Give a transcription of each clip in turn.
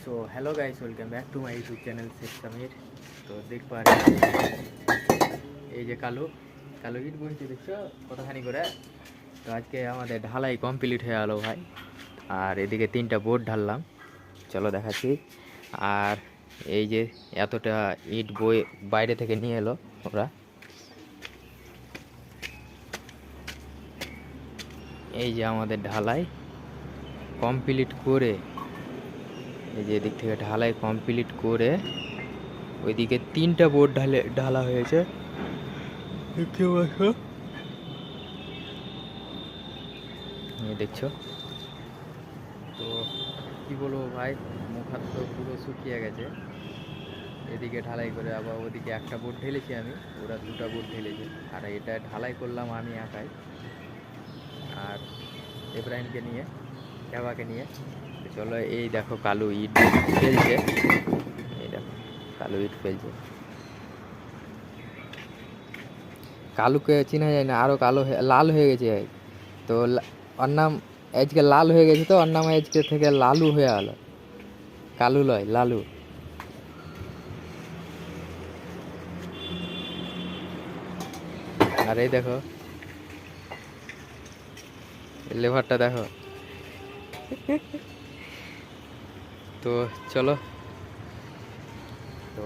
So hello guys, welcome back to my YouTube channel Sheikh Samir. তো দেখ পা এই যে কালো কালো ইট বইতে দেখছো কতখানি করে। তো আজকে আমাদের ঢালাই কমপ্লিট হয়ে গেলো ভাই। আর এদিকে 3টা বোর্ড ঢাললাম, চলো দেখাচ্ছি। আর এই যে এতটা ইট বই বাইরে থেকে নিয়ে এলো ওরা। এই যে আমাদের ঢালাই কমপ্লিট করে, এই যে এদিক থেকে ঢালাই কমপ্লিট করে ওইদিকে 3টা বোর্ড ঢালা হয়েছে, দেখতে পাচ্ছ। দেখছো তো কি বলবো ভাই, মুখ হাত তো পুরো শুকিয়ে গেছে। এদিকে ঢালাই করে আবার ওদিকে একটা বোর্ড ঢেলেছি আমি, ওরা 2টা বোর্ড ঢেলেছে। আর এটা ঢালাই করলাম আমি একাই, আর ইব্রাহিমকে নিয়ে, দেবাকে নিয়ে। তো চলো এই দেখো কালো ইট ফেলছে, এই দেখো কালো ইট ফেলছে। কালুকে চেনা যায় না, আরও কালো লাল হয়ে গেছে। তো ওর নাম আজকে লাল হয়ে গেছে, তো ওর নাম আজকে থেকে লালু হয়ে গেল, কালু লয় লালু। আর এই দেখো লেভারটা দেখো। তো চলো, তো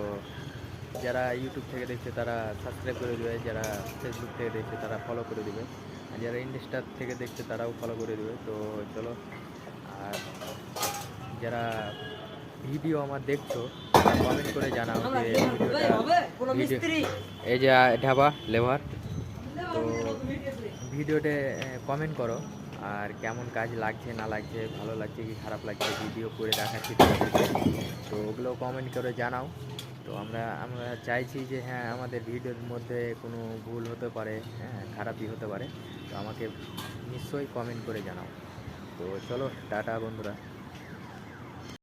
যারা ইউটিউব থেকে দেখছে তারা সাবস্ক্রাইব করে দেবে, যারা ফেসবুক থেকে দেখছে তারা ফলো করে দেবে, আর যারা ইনস্টা থেকে দেখছে তারাও ফলো করে দেবে। তো চলো, আর যারা ভিডিও আমার দেখছো কমেন্ট করে জানাও যে এই যে ঢাবা লেভার, তো ভিডিওতে কমেন্ট করো আর কেমন কাজ লাগছে না লাগছে, ভালো লাগছে কি খারাপ লাগছে, ভিডিও করে দেখাচ্ছি তো ওগুলো কমেন্ট করে জানাও। তো আমরা চাইছি যে হ্যাঁ আমাদের ভিডিওর মধ্যে কোনো ভুল হতে পারে, হ্যাঁ খারাপই হতে পারে, তো আমাকে নিশ্চয়ই কমেন্ট করে জানাও। তো চলো টাটা বন্ধুরা।